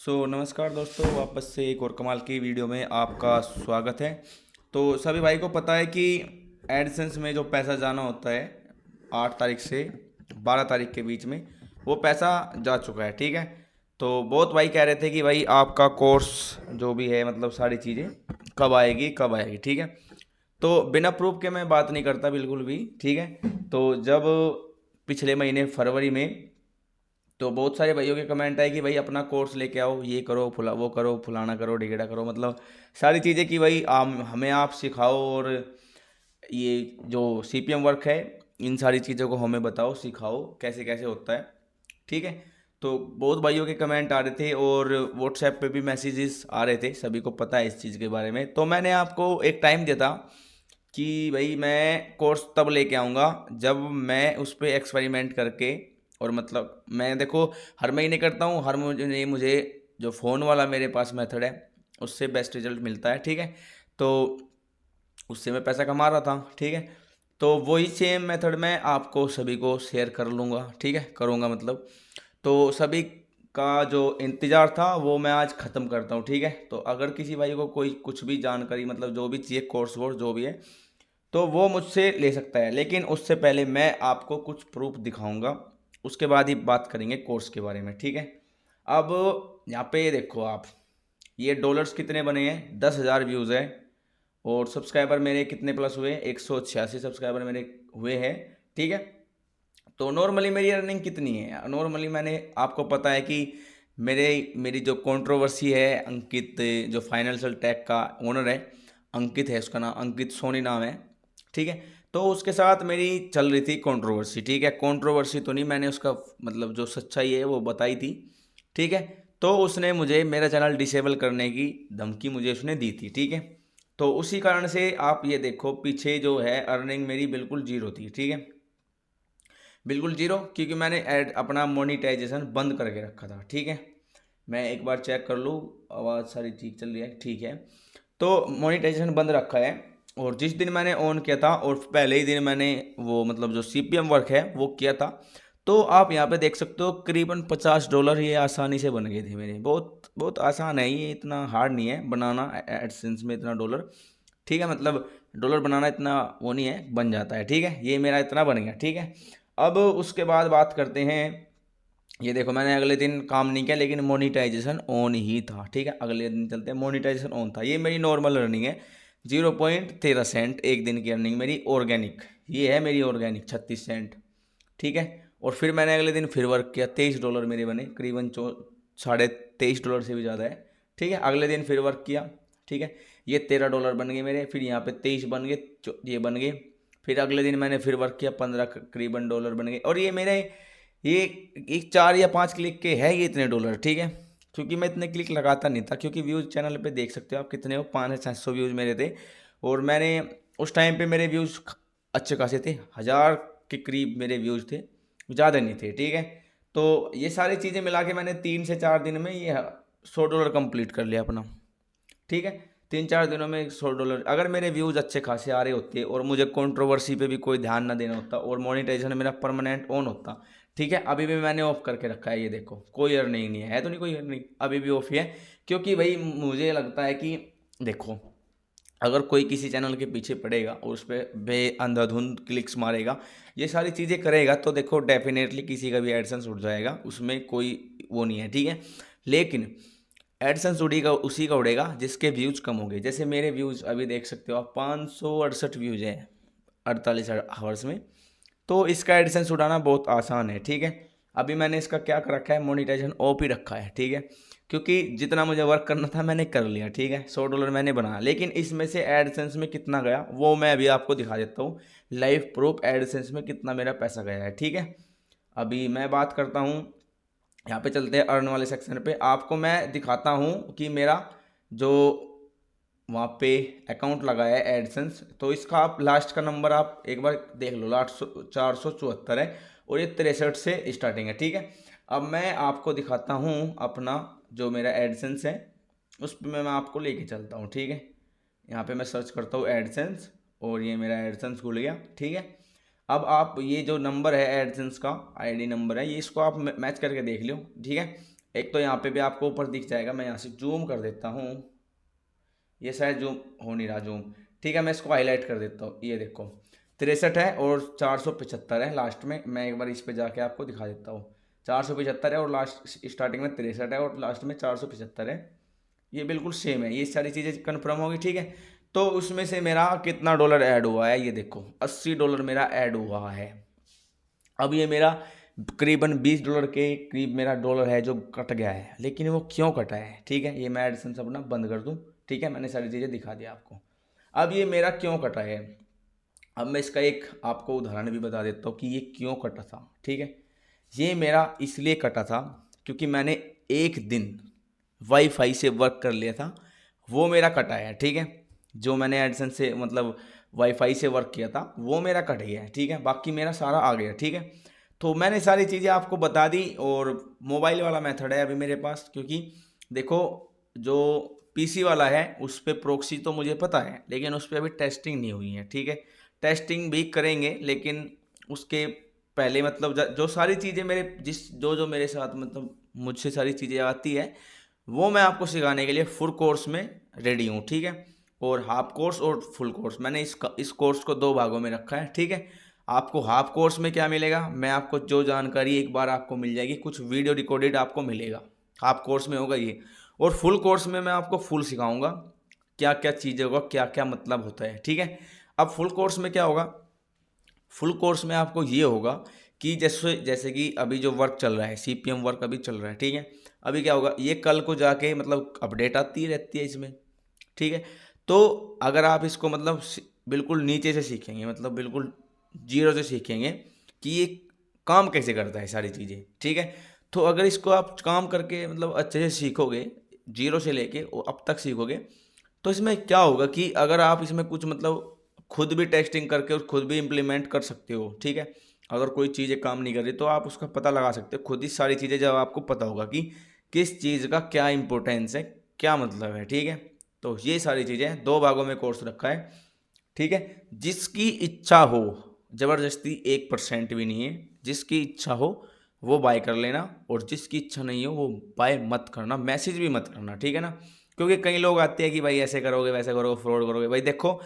नमस्कार दोस्तों, वापस से एक और कमाल की वीडियो में आपका स्वागत है। तो सभी भाई को पता है कि एडसेंस में जो पैसा जाना होता है 8 तारीख से 12 तारीख के बीच में, वो पैसा जा चुका है। ठीक है। तो बहुत भाई कह रहे थे कि भाई आपका कोर्स जो भी है, मतलब सारी चीज़ें कब आएगी कब आएगी। ठीक है। तो बिना प्रूफ के मैं बात नहीं करता बिल्कुल भी। ठीक है। तो जब पिछले महीने फरवरी में तो बहुत सारे भाइयों के कमेंट आए कि भाई अपना कोर्स लेके आओ, ये करो फुला वो करो, फुलाना करो ढिगड़ा करो, मतलब सारी चीज़ें कि भाई हमें आप सिखाओ, और ये जो सीपीएम वर्क है इन सारी चीज़ों को हमें बताओ, सिखाओ कैसे कैसे होता है। ठीक है। तो बहुत भाइयों के कमेंट आ रहे थे और व्हाट्सएप पे भी मैसेजेस आ रहे थे, सभी को पता है इस चीज़ के बारे में। तो मैंने आपको एक टाइम दिया था कि भाई मैं कोर्स तब लेके आऊँगा जब मैं उस पर एक्सपेरिमेंट करके, और मतलब मैं देखो हर महीने करता हूँ, हर मुझे मुझे जो फ़ोन वाला मेरे पास मेथड है उससे बेस्ट रिजल्ट मिलता है। ठीक है। तो उससे मैं पैसा कमा रहा था। ठीक है। तो वही सेम मेथड मैं आपको सभी को शेयर कर लूँगा। ठीक है, करूँगा मतलब। तो सभी का जो इंतज़ार था वो मैं आज ख़त्म करता हूँ। ठीक है। तो अगर किसी भाई को कोई कुछ भी जानकारी, मतलब जो भी चाहिए, कोर्स वोर्स जो भी है, तो वो मुझसे ले सकता है। लेकिन उससे पहले मैं आपको कुछ प्रूफ दिखाऊंगा, उसके बाद ही बात करेंगे कोर्स के बारे में। ठीक है। अब यहाँ पे देखो आप, ये डॉलर्स कितने बने हैं, 10,000 व्यूज़ है। और सब्सक्राइबर मेरे कितने प्लस हुए, 186 सब्सक्राइबर मेरे हुए हैं। ठीक है। तो नॉर्मली मेरी अर्निंग कितनी है, नॉर्मली मैंने आपको पता है कि मेरी जो कंट्रोवर्सी है, अंकित जो फाइनेंशियल टेक का ओनर है, अंकित है उसका नाम, अंकित सोनी नाम है। ठीक है। तो उसके साथ मेरी चल रही थी कंट्रोवर्सी। ठीक है, कंट्रोवर्सी तो नहीं, मैंने उसका मतलब जो सच्चाई है वो बताई थी। ठीक है। तो उसने मुझे मेरा चैनल डिसेबल करने की धमकी मुझे उसने दी थी। ठीक है। तो उसी कारण से आप ये देखो पीछे जो है अर्निंग मेरी बिल्कुल जीरो थी। ठीक है, बिल्कुल जीरो, क्योंकि मैंने ऐड अपना मोनिटाइजेशन बंद करके रखा था। ठीक है। मैं एक बार चेक कर लूँ, आवाज़ सारी ठीक चल रही है, ठीक है। तो मोनिटाइजेशन बंद रखा है, और जिस दिन मैंने ऑन किया था और पहले ही दिन मैंने वो मतलब जो सीपीएम वर्क है वो किया था। तो आप यहाँ पे देख सकते हो करीबन $50 ये आसानी से बन गए थे मेरे। बहुत बहुत आसान है ये, इतना हार्ड नहीं है बनाना एडसेंस में इतना डॉलर। ठीक है, मतलब डॉलर बनाना इतना वो नहीं है, बन जाता है। ठीक है, ये मेरा इतना बन गया। ठीक है। अब उसके बाद बात करते हैं, ये देखो मैंने अगले दिन काम नहीं किया लेकिन मोनिटाइजेशन ऑन ही था। ठीक है, अगले दिन चलते हैं, मोनिटाइजेशन ऑन था। ये मेरी नॉर्मल अर्निंग है, 0.13 सेंट एक दिन की अर्निंग मेरी ऑर्गेनिक। ये है मेरी ऑर्गेनिक 36 सेंट। ठीक है। और फिर मैंने अगले दिन फिर वर्क किया, $23 मेरे बने, करीबन 23.5 डॉलर से भी ज़्यादा है। ठीक है, अगले दिन फिर वर्क किया। ठीक है, ये $13 बन गए मेरे, फिर यहाँ पे 23 बन गए, ये बन गए। फिर अगले दिन मैंने फिर वर्क किया, 15 करीबन डॉलर बन गए। और ये मेरे ये एक 4 या 5 क्लिक के है ये इतने डॉलर। ठीक है, क्योंकि मैं इतने क्लिक लगाता नहीं था, क्योंकि व्यूज़ चैनल पे देख सकते हो आप कितने हो, 500-600 व्यूज़ मेरे थे। और मैंने उस टाइम पे मेरे व्यूज़ अच्छे खासे थे, 1000 के करीब मेरे व्यूज़ थे, ज़्यादा नहीं थे। ठीक है। तो ये सारी चीज़ें मिला के मैंने 3 से 4 दिन में ये $100 कंप्लीट कर लिया अपना। ठीक है, 3-4 दिनों में $100। अगर मेरे व्यूज़ अच्छे खासे आ रहे होते और मुझे कंट्रोवर्सी पे भी कोई ध्यान ना देना होता और मोनेटाइजेशन मेरा परमानेंट ऑन होता। ठीक है, अभी भी मैंने ऑफ करके रखा है, ये देखो कोई अर्निंग नहीं है, तो नहीं कोई अर्निंग, अभी भी ऑफ ही है। क्योंकि भाई मुझे लगता है कि देखो, अगर कोई किसी चैनल के पीछे पड़ेगा और उस पर बे अंधाधुंध क्लिक्स मारेगा, ये सारी चीज़ें करेगा, तो देखो डेफिनेटली किसी का भी एडसेंस उठ जाएगा, उसमें कोई वो नहीं है। ठीक है। लेकिन एडसेंस उड़ेगा उसी का उड़ेगा जिसके व्यूज़ कम हो गए। जैसे मेरे व्यूज़ अभी देख सकते हो आप, 568 व्यूज़ हैं 48 आवर्स में। तो इसका एडसेंस उड़ाना बहुत आसान है। ठीक है। अभी मैंने इसका क्या कर रखा है, मोनिटाइजेशन ऑफ ही रखा है। ठीक है, क्योंकि जितना मुझे वर्क करना था मैंने कर लिया। ठीक है, $100 मैंने बनाया, लेकिन इसमें से एडसेंस में कितना गया वो मैं अभी आपको दिखा देता हूँ, लाइव प्रूफ एडसेंस में कितना मेरा पैसा गया है। ठीक है, अभी मैं बात करता हूँ, यहाँ पे चलते हैं अर्न वाले सेक्शन पे, आपको मैं दिखाता हूँ कि मेरा जो वहाँ पे अकाउंट लगा है एडसेंस, तो इसका आप लास्ट का नंबर आप एक बार देख लो, लास्ट 474 है, और ये 63 से स्टार्टिंग है। ठीक है, अब मैं आपको दिखाता हूँ अपना जो मेरा एडसेंस है, उस पर मैं आपको लेके चलता हूँ। ठीक है, यहाँ पे मैं सर्च करता हूँ एडसेंस, और ये मेरा एडसेंस खुल गया। ठीक है, अब आप ये जो नंबर है एडसेंस का आईडी नंबर है, ये इसको आप मैच करके देख लो। ठीक है, एक तो यहाँ पे भी आपको ऊपर दिख जाएगा, मैं यहाँ से जूम कर देता हूँ, ये शायद जूम हो नहीं रहा जूम, ठीक है मैं इसको हाईलाइट कर देता हूँ। ये देखो 63 है और 475 है लास्ट में, मैं एक बार इस पे जाके आपको दिखा देता हूँ। 475 है और लास्ट स्टार्टिंग में 63 है और लास्ट में 475 है, ये बिल्कुल सेम है, ये सारी चीज़ें कन्फर्म होगी, ठीक है। तो उसमें से मेरा कितना डॉलर ऐड हुआ है, ये देखो $80 मेरा ऐड हुआ है। अब ये मेरा करीबन $20 के करीब मेरा डॉलर है जो कट गया है, लेकिन वो क्यों कटा है, ठीक है, ये मैं एडसेंस अपना बंद कर दूं, ठीक है, मैंने सारी चीज़ें दिखा दी आपको। अब ये मेरा क्यों कटा है, अब मैं इसका एक आपको उदाहरण भी बता देता हूँ कि ये क्यों कटा था, ठीक है। ये मेरा इसलिए कटा था क्योंकि मैंने एक दिन वाईफाई से वर्क कर लिया था, वो मेरा कटा है, ठीक है। जो मैंने एडसेंस से मतलब वाईफाई से वर्क किया था वो मेरा कट गया है, ठीक है, बाकी मेरा सारा आ गया, ठीक है। तो मैंने सारी चीज़ें आपको बता दी, और मोबाइल वाला मेथड है अभी मेरे पास, क्योंकि देखो जो पीसी वाला है उस पर प्रोक्सी तो मुझे पता है, लेकिन उस पर अभी टेस्टिंग नहीं हुई है, ठीक है। टेस्टिंग भी करेंगे, लेकिन उसके पहले मतलब जो सारी चीज़ें मेरे जो मेरे साथ मतलब मुझसे सारी चीज़ें आती है वो मैं आपको सिखाने के लिए फुल कोर्स में रेडी हूँ, ठीक है। और हाफ कोर्स और फुल कोर्स मैंने इस कोर्स को 2 भागों में रखा है, ठीक है। आपको हाफ कोर्स में क्या मिलेगा, मैं आपको जो जानकारी एक बार आपको मिल जाएगी, कुछ वीडियो रिकॉर्डेड आपको मिलेगा, हाफ कोर्स में होगा ये। और फुल कोर्स में मैं आपको फुल सिखाऊंगा क्या क्या चीज़ें होगा, क्या क्या मतलब होता है, ठीक है। अब फुल कोर्स में क्या होगा, फुल कोर्स में आपको ये होगा कि जैसे जैसे कि अभी जो वर्क चल रहा है, सीपीएम वर्क अभी चल रहा है, ठीक है। अभी क्या होगा, ये कल को जाके मतलब अपडेट आती रहती है इसमें, ठीक है। तो अगर आप इसको मतलब बिल्कुल नीचे से सीखेंगे, मतलब बिल्कुल जीरो से सीखेंगे कि ये काम कैसे करता है सारी चीज़ें, ठीक है। तो अगर इसको आप काम करके मतलब अच्छे से सीखोगे, जीरो से लेके अब तक सीखोगे, तो इसमें क्या होगा कि अगर आप इसमें कुछ मतलब खुद भी टेस्टिंग करके और खुद भी इम्प्लीमेंट कर सकते हो, ठीक है। अगर कोई चीज़ें काम नहीं कर रही तो आप उसका पता लगा सकते हो खुद ही सारी चीज़ें, जब आपको पता होगा कि किस चीज़ का क्या इंपॉर्टेंस है, क्या मतलब है, ठीक है। तो ये सारी चीज़ें 2 भागों में कोर्स रखा है, ठीक है। जिसकी इच्छा हो, ज़बरदस्ती 1% भी नहीं है, जिसकी इच्छा हो वो बाय कर लेना, और जिसकी इच्छा नहीं हो वो बाय मत करना, मैसेज भी मत करना, ठीक है ना। क्योंकि कई लोग आते हैं कि भाई ऐसे करोगे वैसे करोगे फ्रॉड करोगे, भाई देखो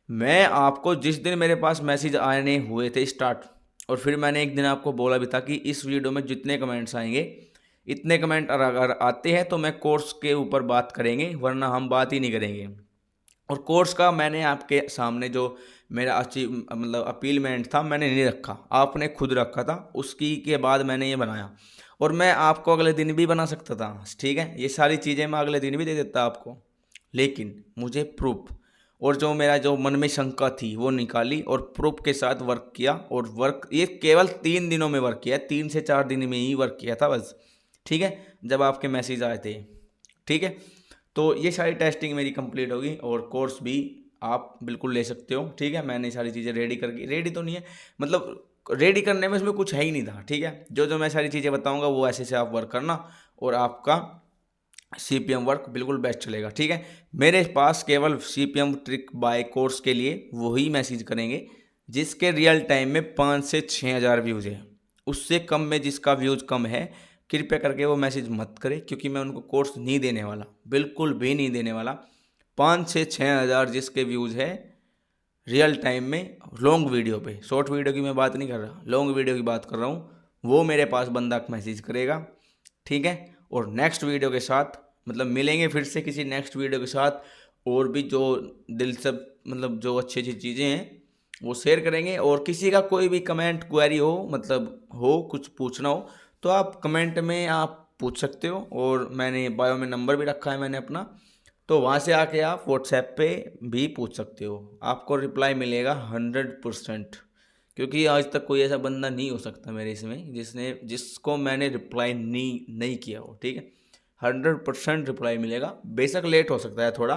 मैं आपको जिस दिन मेरे पास मैसेज आने हुए थे स्टार्ट, और फिर मैंने एक दिन आपको बोला भी था कि इस वीडियो में जितने कमेंट्स आएंगे, इतने कमेंट अगर आते हैं तो मैं कोर्स के ऊपर बात करेंगे, वरना हम बात ही नहीं करेंगे। और कोर्स का मैंने आपके सामने जो मेरा अचीव मतलब अपीलमेंट था मैंने नहीं रखा, आपने खुद रखा था, उसकी के बाद मैंने ये बनाया। और मैं आपको अगले दिन भी बना सकता था, ठीक है, ये सारी चीज़ें मैं अगले दिन भी दे देता आपको, लेकिन मुझे प्रूफ और जो मेरा जो मन में शंका थी वो निकाली और प्रूफ के साथ वर्क किया। और वर्क ये केवल 3 दिनों में वर्क किया, 3 से 4 दिन में ही वर्क किया था बस, ठीक है, जब आपके मैसेज आए थे, ठीक है। तो ये सारी टेस्टिंग मेरी कंप्लीट होगी और कोर्स भी आप बिल्कुल ले सकते हो, ठीक है। मैंने सारी चीज़ें रेडी करके, रेडी तो नहीं है मतलब रेडी करने में इसमें कुछ है ही नहीं था, ठीक है। जो जो मैं सारी चीज़ें बताऊंगा वो ऐसे से आप वर्क करना, और आपका सीपीएम वर्क बिल्कुल बेस्ट चलेगा, ठीक है। मेरे पास केवल सीपीएम ट्रिक बाय कोर्स के लिए वही मैसेज करेंगे जिसके रियल टाइम में 5 से 6 हज़ार व्यूज़ है, उससे कम में जिसका व्यूज़ कम है कृपया करके वो मैसेज मत करें, क्योंकि मैं उनको कोर्स नहीं देने वाला, बिल्कुल भी नहीं देने वाला। 5 से 6 हज़ार जिसके व्यूज़ है रियल टाइम में लॉन्ग वीडियो पे, शॉर्ट वीडियो की मैं बात नहीं कर रहा, लॉन्ग वीडियो की बात कर रहा हूँ, वो मेरे पास बंदा मैसेज करेगा, ठीक है। और नेक्स्ट वीडियो के साथ मतलब मिलेंगे फिर से किसी नेक्स्ट वीडियो के साथ, और भी जो दिलचस्प मतलब जो अच्छी अच्छी चीज़ें हैं वो शेयर करेंगे। और किसी का कोई भी कमेंट क्वेरी हो मतलब हो कुछ पूछना हो तो आप कमेंट में आप पूछ सकते हो, और मैंने बायो में नंबर भी रखा है मैंने अपना, तो वहाँ से आके आप व्हाट्सएप पे भी पूछ सकते हो, आपको रिप्लाई मिलेगा 100%। क्योंकि आज तक कोई ऐसा बंदा नहीं हो सकता मेरे इसमें जिसको मैंने रिप्लाई नहीं किया हो, ठीक है। 100% रिप्लाई मिलेगा, बेशक लेट हो सकता है थोड़ा,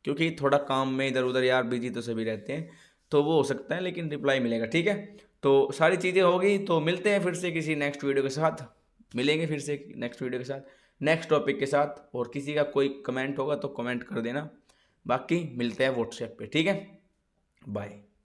क्योंकि थोड़ा काम में इधर उधर यार बिजी तो सभी रहते हैं, तो वो हो सकता है, लेकिन रिप्लाई मिलेगा, ठीक है। तो सारी चीज़ें होगी, तो मिलते हैं फिर से किसी नेक्स्ट वीडियो के साथ, मिलेंगे फिर से नेक्स्ट वीडियो के साथ नेक्स्ट टॉपिक के साथ। और किसी का कोई कमेंट होगा तो कमेंट कर देना, बाकी मिलते हैं व्हाट्सएप पे, ठीक है। बाय।